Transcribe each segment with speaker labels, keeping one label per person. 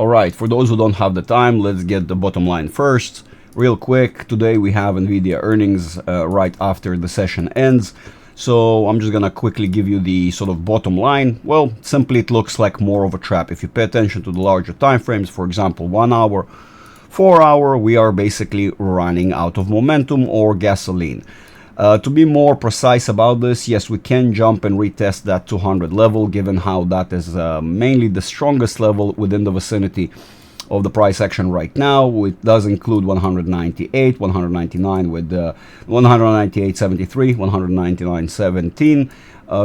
Speaker 1: All right, for those who don't have the time, let's get the bottom line first. Real quick, today we have NVIDIA earnings right after the session ends. So I'm just gonna quickly give you the sort of bottom line. Well, simply it looks like more of a trap. If you pay attention to the larger time frames, for example, 1 hour, 4 hour, we are basically running out of momentum or gasoline. To be more precise about this, yes, we can jump and retest that 200 level, given how that is mainly the strongest level within the vicinity of the price action right now. It does include 198, 199 with 198.73, 199.17,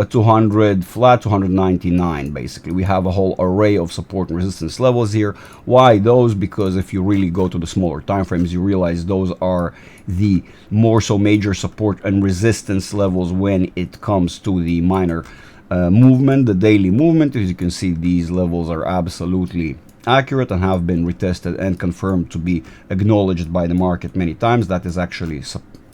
Speaker 1: 200 flat, 299 basically. We have a whole array of support and resistance levels here. Why those? Because if you really go to the smaller time frames, you realize those are the more so major support and resistance levels when it comes to the minor movement, the daily movement. As you can see, these levels are absolutely accurate and have been retested and confirmed to be acknowledged by the market many times. That is actually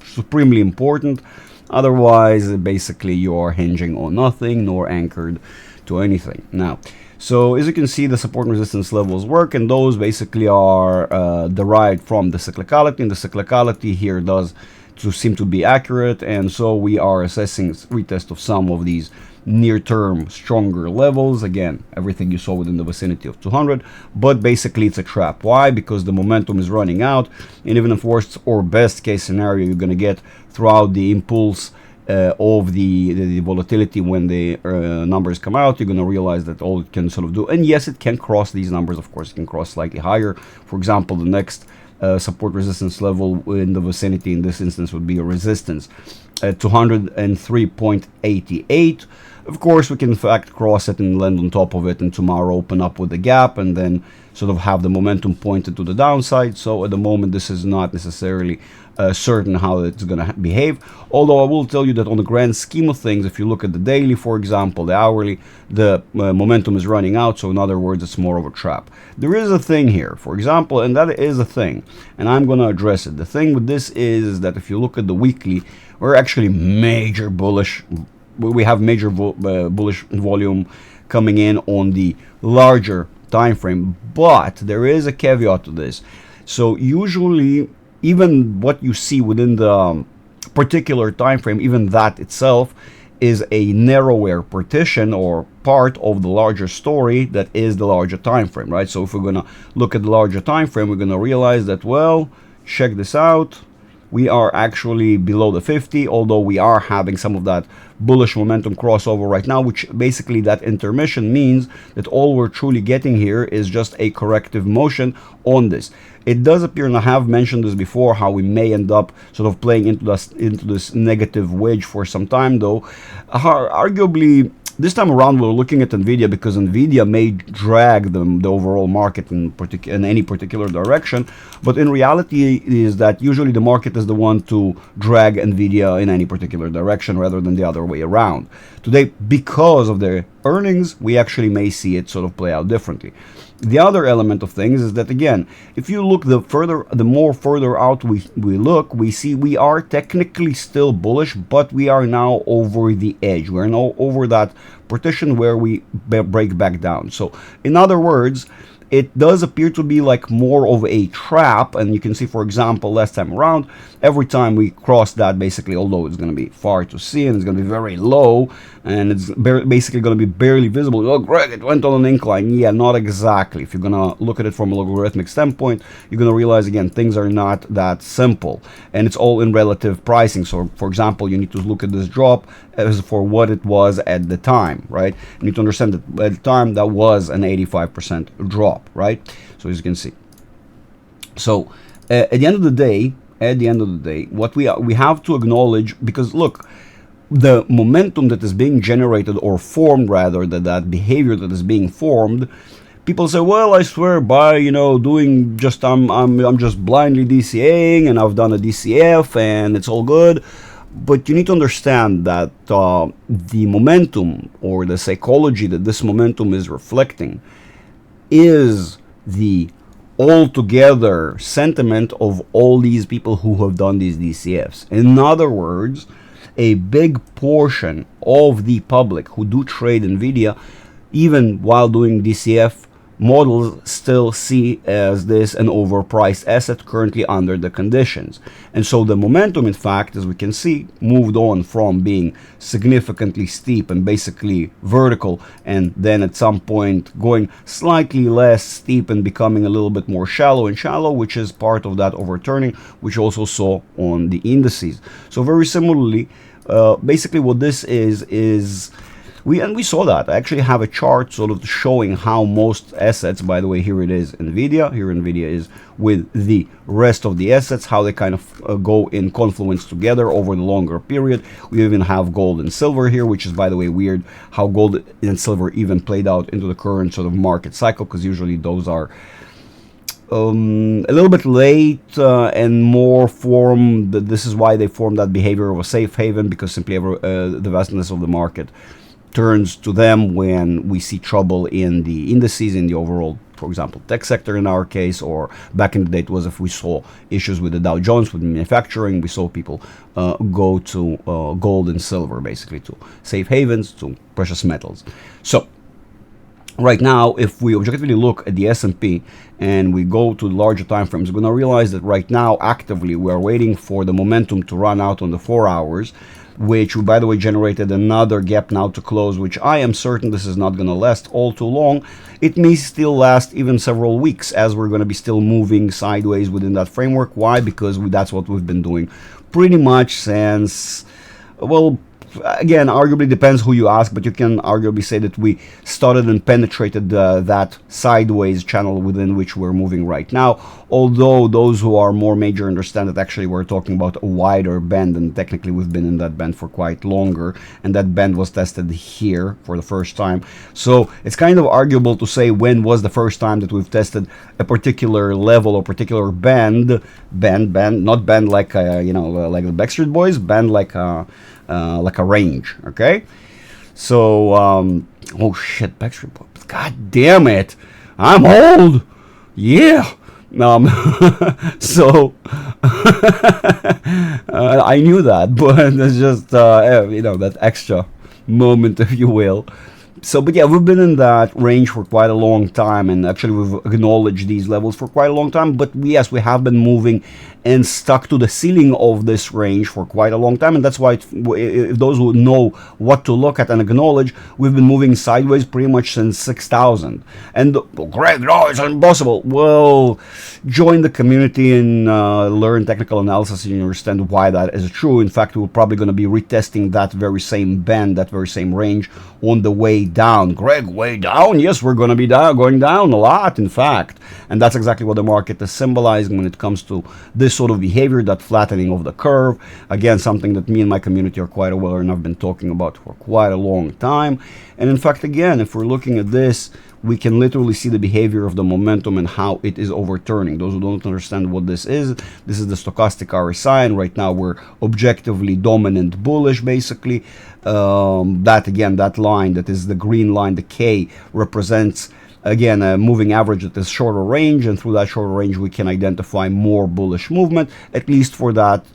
Speaker 1: supremely important. Otherwise, basically, you are hinging on nothing nor anchored to anything. Now, so as you can see, the support and resistance levels work, and those basically are derived from the cyclicality, and the cyclicality here does seem to be accurate, and so we are assessing retest of some of these near-term stronger levels. Again, everything you saw within the vicinity of 200, but basically it's a trap. Why? Because the momentum is running out, and even if worst or best case scenario you're going to get throughout the impulse of the volatility when the numbers come out, you're going to realize that all it can sort of do, and yes, it can cross these numbers. Of course, it can cross slightly higher. For example, the next support resistance level in the vicinity in this instance would be a resistance at 203.88. Of course, we can in fact cross it and land on top of it, and tomorrow open up with a gap and then sort of have the momentum pointed to the downside. So at the moment, this is not necessarily certain how it's going to behave. Although I will tell you that on the grand scheme of things, if you look at the daily, for example, the hourly, the momentum is running out. So in other words, it's more of a trap. There is a thing here, for example, and that is a thing, and I'm going to address it. The thing with this is that if you look at the weekly, we're actually major bullish. We have major bullish volume coming in on the larger time frame, but there is a caveat to this. So usually, even what you see within the particular time frame, even that itself is a narrower partition or part of the larger story that is the larger time frame, right? So if we're going to look at the larger time frame, we're going to realize that, well, check this out. We are actually below the 50, although we are having some of that bullish momentum crossover right now, which basically that intermission means that all we're truly getting here is just a corrective motion on this. It does appear, and I have mentioned this before, how we may end up sort of playing into this negative wedge for some time, though. Arguably, this time around, we're looking at NVIDIA because NVIDIA may drag the overall market in any particular direction, but in reality is that usually the market is the one to drag NVIDIA in any particular direction rather than the other way around. Today, because of their earnings, we actually may see it sort of play out differently. The other element of things is that, again, if you look the more further out we look, we see we are technically still bullish, but we are now over the edge. We're now over that partition where we break back down. So in other words, it does appear to be like more of a trap, and you can see, for example, last time around, every time we cross that, basically, although it's going to be far to see and it's going to be very low and it's basically going to be barely visible. Oh, Greg, it went on an incline. Yeah, not exactly. If you're going to look at it from a logarithmic standpoint, you're going to realize, again, things are not that simple, and it's all in relative pricing. So, for example, you need to look at this drop as for what it was at the time, right? You need to understand that at the time that was an 85% drop, right? So as you can see. So at the end of the day, what we have to acknowledge, because look, the momentum that is being generated or formed, rather, that behavior that is being formed, people say, well, I swear by, doing just, I'm just blindly DCAing and I've done a DCF and it's all good. But you need to understand that the momentum or the psychology that this momentum is reflecting is the altogether sentiment of all these people who have done these DCFs. In other words, a big portion of the public who do trade NVIDIA, even while doing DCF, models still see as this an overpriced asset currently under the conditions. And so the momentum, in fact, as we can see, moved on from being significantly steep and basically vertical, and then at some point going slightly less steep and becoming a little bit more shallow and shallow, which is part of that overturning, which also saw on the indices. So very similarly, basically what this is we saw that. I actually have a chart sort of showing how most assets, by the way, here it is NVIDIA, here NVIDIA is with the rest of the assets, how they kind of go in confluence together over the longer period. We even have gold and silver here, which is, by the way, weird how gold and silver even played out into the current sort of market cycle, because usually those are a little bit late and more form. This is why they form that behavior of a safe haven, because simply the vastness of the market turns to them when we see trouble in the indices, in the overall, for example, tech sector in our case, or back in the day it was if we saw issues with the Dow Jones, with manufacturing, we saw people go to gold and silver, basically to safe havens, to precious metals. So right now, if we objectively look at the S&P and we go to larger time frames, we're going to realize that right now actively we are waiting for the momentum to run out on the 4 hours, which, by the way, generated another gap now to close, which I am certain this is not going to last all too long. It may still last even several weeks, as we're going to be still moving sideways within that framework. Why? Because that's what we've been doing pretty much since, well, again, arguably depends who you ask, but you can arguably say that we started and penetrated that sideways channel within which we're moving right now. Although those who are more major understand that actually we're talking about a wider band, and technically we've been in that band for quite longer, and that band was tested here for the first time. So it's kind of arguable to say when was the first time that we've tested a particular level or particular band, not band like like the Backstreet Boys, band like a range. Okay, so oh shit, Backstreet Boys, god damn it, I'm old. Yeah. So I knew that, but it's just that extra moment, if you will. So, but yeah, we've been in that range for quite a long time, and actually we've acknowledged these levels for quite a long time. But yes, we have been moving and stuck to the ceiling of this range for quite a long time, and that's why if those who know what to look at and acknowledge, we've been moving sideways pretty much since 6,000. And Greg, no, it's impossible. Well, join the community and learn technical analysis, and you understand why that is true. In fact, we're probably going to be retesting that very same band, that very same range on the way down. Greg, way down? Yes, we're going to be going down a lot, in fact. And that's exactly what the market is symbolizing when it comes to this sort of behavior, that flattening of the curve. Again, something that me and my community are quite aware and I've been talking about for quite a long time. And in fact, again, if we're looking at this, we can literally see the behavior of the momentum and how it is overturning. Those who don't understand what this is the stochastic RSI, and right now we're objectively dominant bullish, basically. That line, that is the green line, the K, represents again a moving average that is shorter range, and through that shorter range we can identify more bullish movement, at least for that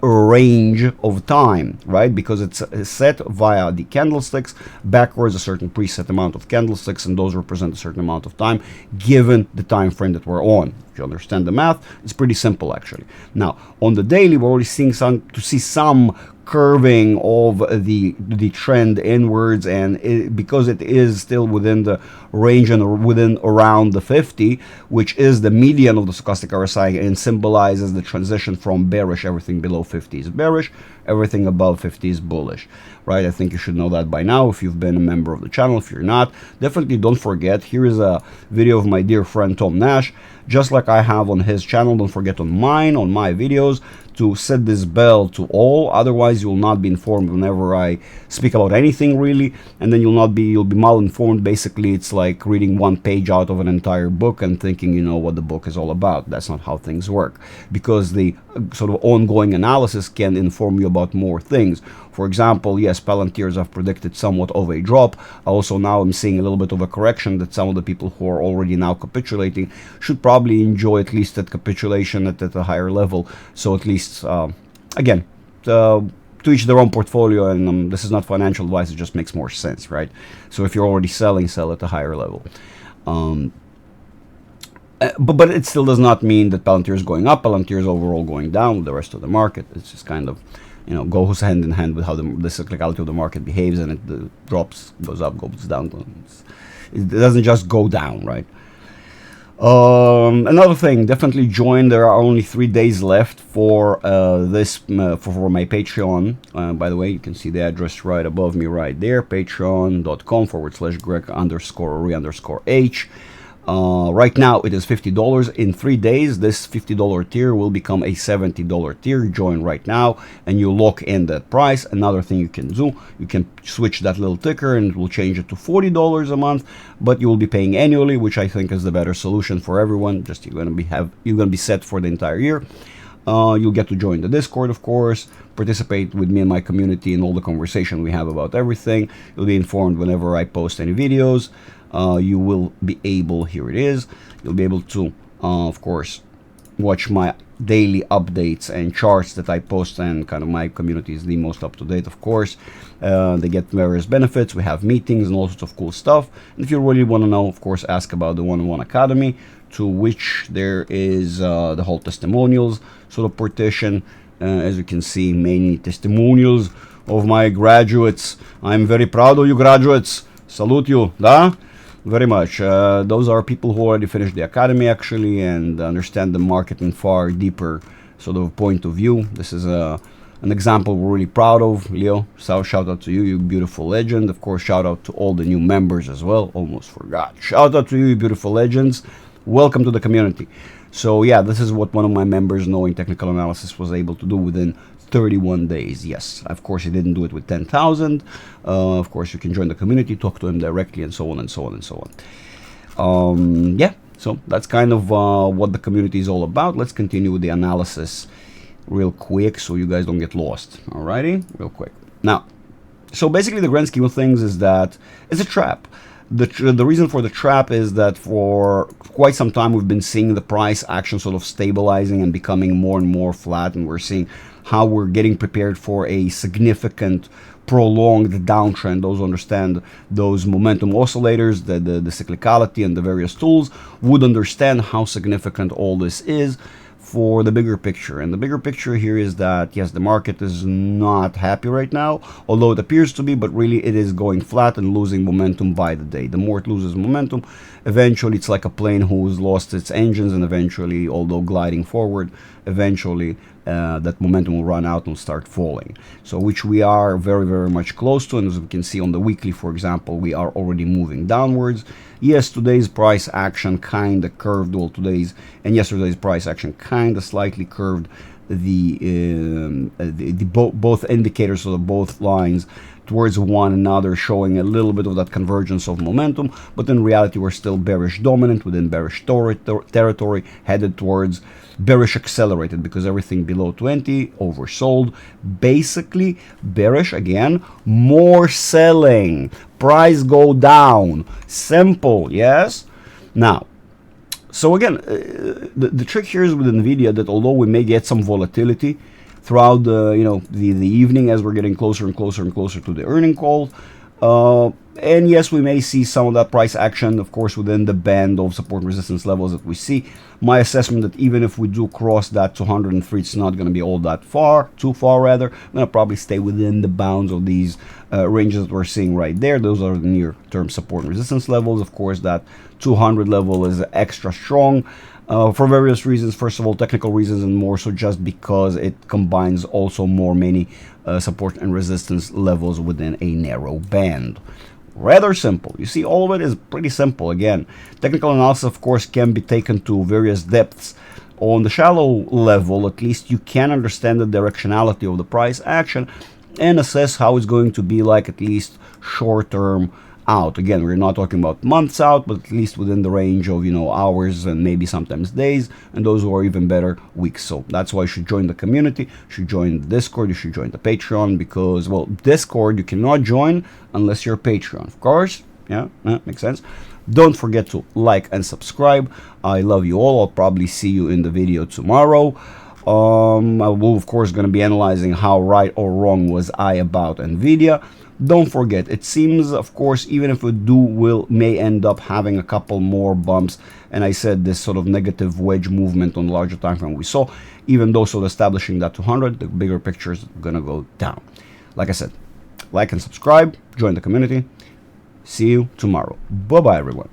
Speaker 1: range of time, right? Because it's set via the candlesticks backwards, a certain preset amount of candlesticks, and those represent a certain amount of time given the time frame that we're on. If you understand the math, it's pretty simple actually. Now on the daily, we're already seeing some curving of the trend inwards, and because it is still within the range and within around the 50, which is the median of the stochastic RSI, and symbolizes the transition from bearish. Everything below 50 is bearish, everything above 50 is bullish, right? I think you should know that by now if you've been a member of the channel. If you're not, definitely don't forget, here is a video of my dear friend Tom Nash, just like I have on his channel. Don't forget on mine, on my videos, to set this bell to all, otherwise you'll not be informed whenever I speak about anything really, and then you'll be mal-informed. Basically it's like reading one page out of an entire book and thinking you know what the book is all about. That's not how things work, because the sort of ongoing analysis can inform you about more things. For example, yes, Palantirs have predicted somewhat of a drop. Also now I'm seeing a little bit of a correction, that some of the people who are already now capitulating should probably enjoy at least that capitulation at a higher level. So at least again, to each their own portfolio, and this is not financial advice, it just makes more sense, right? So if you're already selling, sell at a higher level. But it still does not mean that Palantir is going up. Palantir is overall going down with the rest of the market. It's just kind of, goes hand in hand with how the cyclicality of the market behaves, and it drops, goes up, goes down. It doesn't just go down, right? Another thing, definitely join. There are only 3 days left for for my Patreon. By the way, you can see the address right above me right there, patreon.com/Greg_Ori_H. Right now it is $50. In 3 days, this $50 tier will become a $70 tier. Join right now and you lock in that price. Another thing you can do, you can switch that little ticker and it will change it to $40 a month, but you will be paying annually, which I think is the better solution for everyone. Just you're gonna be set for the entire year. You'll get to join the Discord, of course, participate with me and my community in all the conversation we have about everything. You'll be informed whenever I post any videos. You will be able, here it is, you'll be able to, of course, watch my daily updates and charts that I post, and kind of my community is the most up-to-date, of course. They get various benefits. We have meetings and all sorts of cool stuff. And if you really want to know, of course, ask about the One-on-One Academy, to which there is the whole testimonials sort of partition. As you can see, many testimonials of my graduates. I'm very proud of you graduates. Salute you, da? Very much. Those are people who already finished the academy, actually, and understand the market in far deeper sort of point of view. This is an example we're really proud of. Leo, so shout out to you, you beautiful legend. Of course, shout out to all the new members as well. Almost forgot. Shout out to you, you beautiful legends. Welcome to the community. So yeah, this is what one of my members, knowing technical analysis, was able to do within 31 days. Yes, of course, he didn't do it with 10,000. Of course, you can join the community, talk to him directly, and so on and so on and so on. Yeah, so that's kind of what the community is all about. Let's continue with the analysis real quick so you guys don't get lost. Alrighty, real quick. Now, so basically the grand scheme of things is that it's a trap. The reason for the trap is that for quite some time we've been seeing the price action sort of stabilizing and becoming more and more flat, and we're seeing how we're getting prepared for a significant prolonged downtrend. Those who understand those momentum oscillators, the cyclicality and the various tools, would understand how significant all this is for the bigger picture. And the bigger picture here is that, yes, the market is not happy right now, although it appears to be, but really it is going flat and losing momentum by the day. The more it loses momentum, eventually it's like a plane who's lost its engines, and eventually, although gliding forward, eventually that momentum will run out and start falling. So which we are very, very much close to, and as we can see on the weekly, for example, we are already moving downwards. Yes, today's price action kind of curved, well, today's and yesterday's price action kind of slightly curved both indicators, so both lines towards one another, showing a little bit of that convergence of momentum, but in reality we're still bearish dominant within bearish territory, headed towards bearish accelerated, because everything below 20 oversold. Basically bearish again, more selling, price go down, simple. Yes. Now, so again, the trick here is with NVIDIA that although we may get some volatility throughout the the evening as we're getting closer and closer and closer to the earning call, and yes, we may see some of that price action, of course, within the band of support and resistance levels that we see. My assessment that even if we do cross that 203, it's not going to be all that too far rather. I'm going to probably stay within the bounds of these ranges that we're seeing right there. Those are the near-term support and resistance levels. Of course, that 200 level is extra strong for various reasons. First of all, technical reasons, and more so just because it combines also many support and resistance levels within a narrow band. Rather simple. You see, all of it is pretty simple. Again, technical analysis, of course, can be taken to various depths. On the shallow level, at least, you can understand the directionality of the price action and assess how it's going to be like, at least short term out. Again, we're not talking about months out, but at least within the range of hours and maybe sometimes days, and those who are even better, weeks. So that's why you should join the community, you should join the Discord, you should join the Patreon, because, well, Discord you cannot join unless you're a Patreon, of course. Yeah, makes sense. Don't forget to like and subscribe. I love you all. I'll probably see you in the video tomorrow. I will, of course, going to be analyzing how right or wrong was I about NVIDIA. Don't forget, it seems, of course, even if we may end up having a couple more bumps and I said this sort of negative wedge movement on the larger time frame we saw, even though sort of establishing that 200, the bigger picture is going to go down. Like I said, like and subscribe, join the community. See you tomorrow. Bye-bye, everyone.